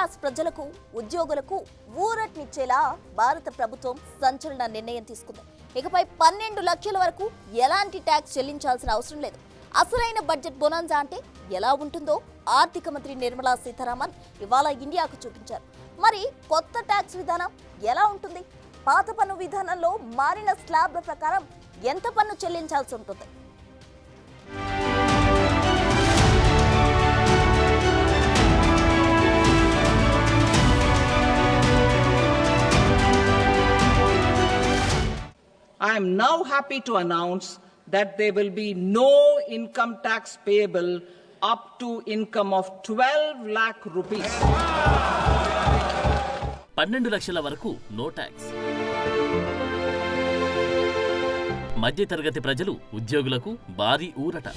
Class ప్రజలకు ఉద్యోగులకు ఊరట్నిచ్చేలా భారత ప్రభుత్వం సంచలన నిర్ణయం తీసుకుంది. ఇకపై 12 లక్షల వరకు ఎలాంటి ట్యాక్స్ చెల్లించాల్సిన అవసరం లేదు. అసలైన బడ్జెట్ బొనాన్జా అంటే ఎలా ఉంటుందో ఆర్థిక మంత్రి నిర్మలా సీతారామన్ ఇవాళ ఇండియాకు చూపించారు. మరి కొత్త ట్యాక్స్ విధానం ఎలా ఉంటుంది? పాత పన్ను విధానంలో మారిన స్లాబ్ల ప్రకారం ఎంత పన్ను చెల్లించాల్సి ఉంటుంది? I am now happy to announce that there will be no income tax payable up to income of 12 lakh rupees. 12 లక్షల వరకు నో ట్యాక్స్. మధ్యతరగతి ప్రజలు ఉద్యోగులకు భారీ ఊరట.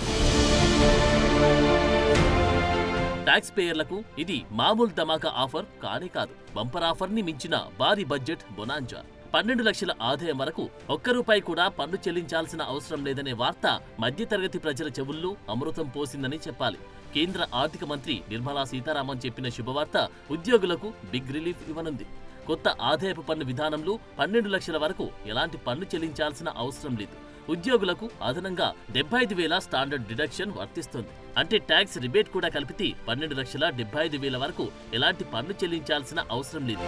ట్యాక్స్ పేయర్లకు ఇది మామూలు ధమాకా ఆఫర్ కానే కాదు. బంపర్ ఆఫర్ ని మించిన భారీ బడ్జెట్ బొనాంజా. 12 లక్షల ఆదాయం వరకు ₹1 కూడా పన్ను చెల్లించాల్సిన అవసరం లేదనే వార్త మధ్యతరగతి ప్రజల చెవుల్లో అమృతం పోసిందని చెప్పాలి. కేంద్ర ఆర్థిక మంత్రి నిర్మలా సీతారామన్ చెప్పిన శుభవార్త ఉద్యోగులకు బిగ్ రిలీఫ్ ఇవ్వనుంది. కొత్త ఆదాయపు పన్ను విధానంలో 12 లక్షల వరకు ఎలాంటి పన్ను చెల్లించాల్సిన అవసరం లేదు. ఉద్యోగులకు అదనంగా 75,000 స్టాండర్డ్ డిడక్షన్ వర్తిస్తుంది. అంటే ట్యాక్స్ రిబేట్ కూడా కలిపితే 12,75,000 వరకు ఎలాంటి పన్ను చెల్లించాల్సిన అవసరం లేదు.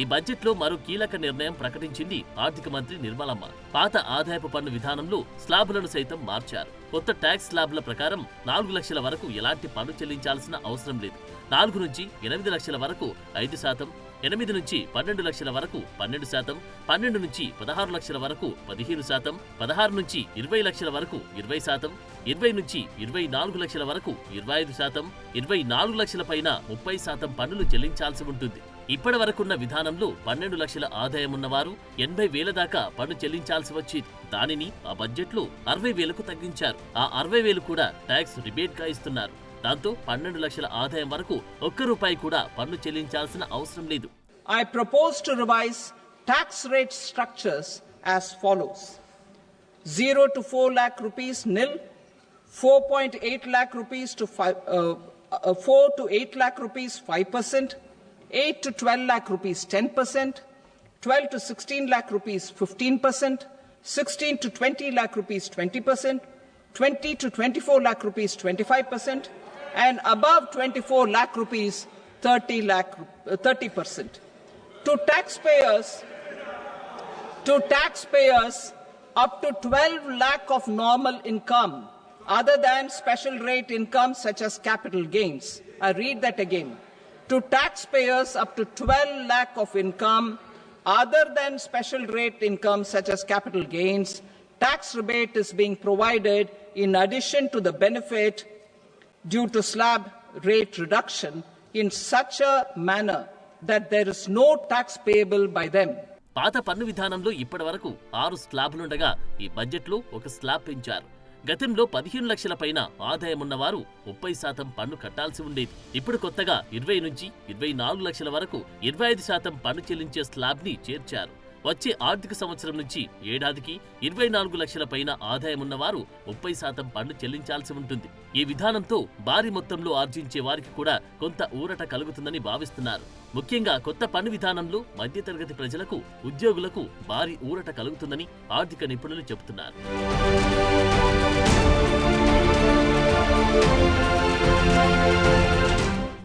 ఈ బడ్జెట్లో మరో కీలక నిర్ణయం ప్రకటించింది ఆర్థిక మంత్రి నిర్మలమ్మ. పాత ఆదాయపు పన్ను విధానంలో స్లాబులను సైతం మార్చారు. కొత్త ట్యాక్స్ స్లాబ్ల ప్రకారం 4 లక్షల వరకు ఎలాంటి పన్ను చెల్లించాల్సిన అవసరం లేదు. 4 నుంచి 8 లక్షల వరకు 5%, 8 నుంచి 12 లక్షల వరకు 12%, 12 నుంచి 16 లక్షల వరకు 15%, 16 నుంచి 20 లక్షల వరకు 20%, 20 నుంచి 24 లక్షల వరకు 25%, 24 లక్షల పైన 30% పన్నులు చెల్లించాల్సి ఉంటుంది. ఇప్పటి వరకున్న విధానంలో 12 లక్షల ఆదాయం ఉన్నవారు 80,000 దాకా పన్ను చెల్లించాల్సి వచ్చేది. దానిని ఆ బడ్జెట్లో 60,000కు తగ్గించారు. ఆ 60,000 కూడా ట్యాక్స్ రిబేట్ గా ఇస్తున్నారు. దాంతో 12 లక్షల ఆదాయం వరకు ₹1 కూడా పన్ను చెల్లించాల్సిన అవసరం లేదు. I propose to revise tax rate structures as follows: 0 to 4 lakh rupees nil, 4.8 lakh rupees to 4 to 8 lakh rupees 5%, 8 to 12 lakh rupees 10%, 12 to 16 lakh rupees 15%, 16 to 20 lakh rupees 20%, 20 to 24 lakh rupees 25%, and above 24 lakh rupees 30%. To taxpayers up to 12 lakh of normal income other than special rate income such as capital gains. I read that again. To taxpayers up to 12 lakh of income other than special rate income such as capital gains, tax rebate is being provided in addition to the benefit due to slab rate reduction in such a manner that there is no tax payable by them. పాత పన్ను విధానంలో ఇప్పటి వరకు 6 స్లాబులుండగా ఈ బడ్జెట్లో ఒక slab పెంచారు. గతంలో 15 లక్షల పైన ఆదాయం ఉన్నవారు 30% పన్ను కట్టాల్సి ఉండేది. ఇప్పుడు కొత్తగా 20 నుంచి 24 లక్షల వరకు 25% పన్ను చెల్లించే స్లాబ్ ని చేర్చారు. వచ్చే ఆర్థిక సంవత్సరం నుంచి ఏడాదికి 24 లక్షల పైన ఆదాయం ఉన్నవారు 30% పన్ను చెల్లించాల్సి ఉంటుంది. ఈ విధానంతో భారీ మొత్తంలో ఆర్జించే వారికి కూడా కొంత ఊరట కలుగుతుందని భావిస్తున్నారు. ముఖ్యంగా కొత్త పన్ను విధానంలో మధ్యతరగతి ప్రజలకు, ఉద్యోగులకు భారీ ఊరట కలుగుతుందని ఆర్థిక నిపుణులు చెబుతున్నారు.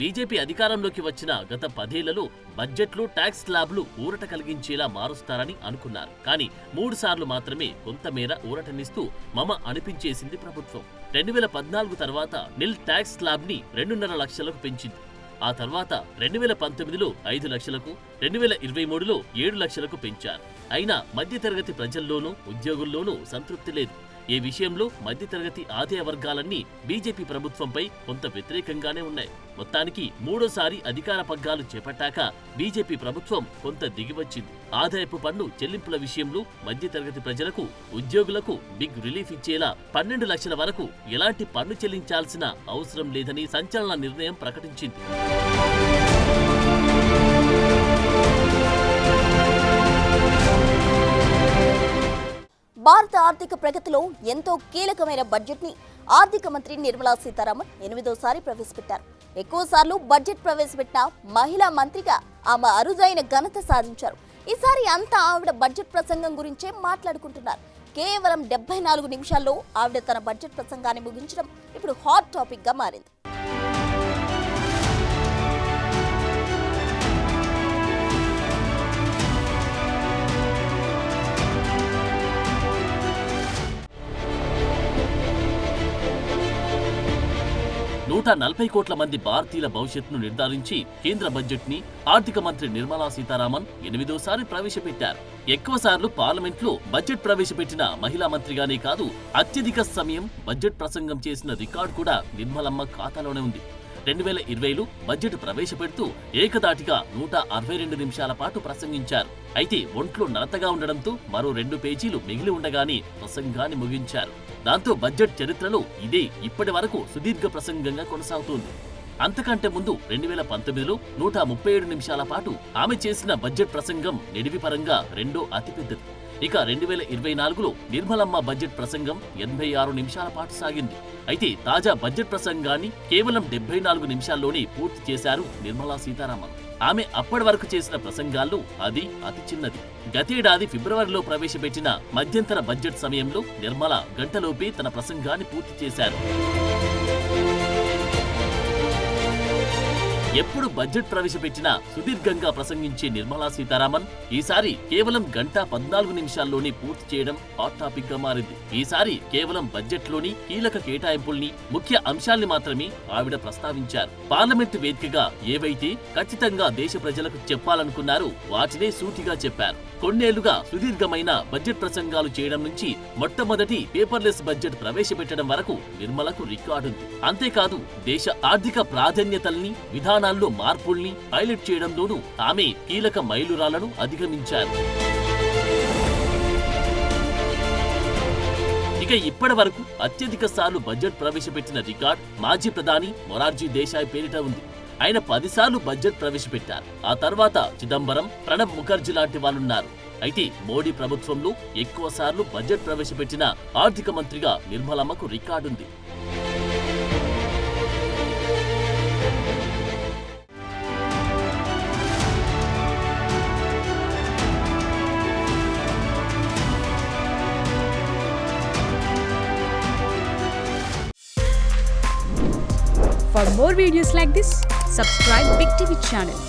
బీజేపీ అధికారంలోకి వచ్చిన గత 10 ఏళ్లలో బడ్జెట్లో ట్యాక్స్ స్లాబ్లు ఊరట కలిగించేలా మారుస్తారని అనుకున్నారు. కానీ 3 సార్లు మాత్రమే కొంతమేర ఊరటనిస్తూ మమ అనిపించేసింది ప్రభుత్వం. 2014 తర్వాత నిల్ ట్యాక్స్ స్లాబ్ ని 2.5 లక్షలకు పెంచింది. ఆ తర్వాత 2019లో 5 లక్షలకు, 2023లో 7 లక్షలకు పెంచారు. అయినా మధ్యతరగతి ప్రజల్లోనూ, ఉద్యోగుల్లోనూ సంతృప్తి లేదు. ఈ విషయంలో మధ్యతరగతి ఆదాయ వర్గాలన్నీ బీజేపీ ప్రభుత్వంపై కొంత వ్యతిరేకంగానే ఉన్నాయి. మొత్తానికి 3వ అధికార పగ్గాలు చేపట్టాక బీజేపీ ప్రభుత్వం కొంత దిగివచ్చింది. ఆదాయపు పన్ను చెల్లింపుల విషయంలో మధ్యతరగతి ప్రజలకు, ఉద్యోగులకు బిగ్ రిలీఫ్ ఇచ్చేలా 12 లక్షల వరకు ఎలాంటి పన్ను చెల్లించాల్సిన అవసరం లేదని సంచలన నిర్ణయం ప్రకటించింది. భారత ఆర్థిక ప్రగతిలో ఎంతో కీలకమైన బడ్జెట్ ని ఆర్థిక మంత్రి నిర్మలా సీతారామన్ 8వసారి ప్రవేశపెట్టారు. ఎక్కువసార్లు బడ్జెట్ ప్రవేశపెట్టిన మహిళా మంత్రిగా ఆమె అరుదైన ఘనత సాధించారు. ఈసారి అంతా ఆవిడ బడ్జెట్ ప్రసంగం గురించే మాట్లాడుకుంటున్నారు. కేవలం 74 నిమిషాల్లో ఆవిడ తన బడ్జెట్ ప్రసంగాన్ని ముగించడం ఇప్పుడు హాట్ టాపిక్ గా మారింది. నూట 40 కోట్ల మంది భారతీయుల భవిష్యత్తును నిర్ధారించి కేంద్ర బడ్జెట్ ని ఆర్థిక మంత్రి నిర్మలా సీతారామన్ 8వసారి ప్రవేశపెట్టారు. ఎక్కువసార్లు పార్లమెంట్లో బడ్జెట్ ప్రవేశపెట్టిన మహిళా మంత్రిగానే కాదు, అత్యధిక సమయం బడ్జెట్ ప్రసంగం చేసిన రికార్డు కూడా నిర్మలమ్మ ఖాతాలోనే ఉంది. 2020లో బడ్జెట్ ప్రవేశపెడుతూ ఏకదాటిగా 162 నిమిషాల పాటు ప్రసంగించారు. అయితే ఒంట్లో నలతగా ఉండడంతో మరో 2 పేజీలు మిగిలి ఉండగానే ప్రసంగాన్ని ముగించారు. దాంతో బడ్జెట్ చరిత్రలో ఇదే ఇప్పటి వరకు సుదీర్ఘ ప్రసంగంగా కొనసాగుతోంది. అంతకంటే ముందు 2019లో 137 నిమిషాల పాటు ఆమె చేసిన బడ్జెట్ ప్రసంగం నిడివిపరంగా రెండో అతిపెద్దది. ఇక 2024లో నిర్మలమ్మ బడ్జెట్ ప్రసంగం 86 నిమిషాల పాటు సాగింది. అయితే తాజా బడ్జెట్ ప్రసంగాన్ని కేవలం 74 నిమిషాల్లోనే పూర్తి చేశారు నిర్మలా సీతారామన్. ఆమె అప్పటి వరకు చేసిన ప్రసంగాల్లో అది అతి చిన్నది. గతేడాది ఫిబ్రవరిలో ప్రవేశపెట్టిన మధ్యంతర బడ్జెట్ సమయంలో నిర్మల గంటలోపే తన ప్రసంగాన్ని పూర్తి చేశారు. ఎప్పుడు బడ్జెట్ ప్రవేశపెట్టినా సుదీర్ఘంగా ప్రసంగించే నిర్మలా సీతారామన్ ఈసారి కేవలం 1:14 నిమిషాల్లోనే పూర్తి చేయడం హాట్ టాపిక్ గా మారింది. ఈసారి కేవలం బడ్జెట్లోని కీలక కేటాయింపుల్ని, ముఖ్య అంశాల్ని మాత్రమే ఆవిడ ప్రస్తావించారు. పార్లమెంటు వేదికగా ఏవైతే ఖచ్చితంగా దేశ ప్రజలకు చెప్పాలనుకున్నారో వాటినే సూటిగా చెప్పారు. కొన్నేళ్లుగా సుదీర్ఘమైన బడ్జెట్ ప్రసంగాలు చేయడం నుంచి మొట్టమొదటి పేపర్లెస్ బడ్జెట్ ప్రవేశపెట్టడం వరకు నిర్మలకు రికార్డుంది. అంతేకాదు దేశ ఆర్థిక ప్రాధాన్యతల్ని, విధానాల్లో మార్పుల్ని హైలైట్ చేయడంలోనూ ఆమె కీలక మైలురాళ్లను అధిగమించారు. ఇక ఇప్పటి వరకు అత్యధిక సార్లు బడ్జెట్ ప్రవేశపెట్టిన రికార్డ్ మాజీ ప్రధాని మొరార్జీ దేశాయ్ పేరిట ఉంది. ఆయన 10 సార్లు బడ్జెట్ ప్రవేశపెట్టారు. ఆ తర్వాత చిదంబరం, ప్రణబ్ ముఖర్జీ లాంటి వాళ్ళున్నారు. అయితే మోడీ ప్రభుత్వంలో ఎక్కువ సార్లు బడ్జెట్ ప్రవేశపెట్టిన ఆర్థిక మంత్రిగా నిర్మలమ్మకు రికార్డుంది. For more videos like this, subscribe Big TV channel.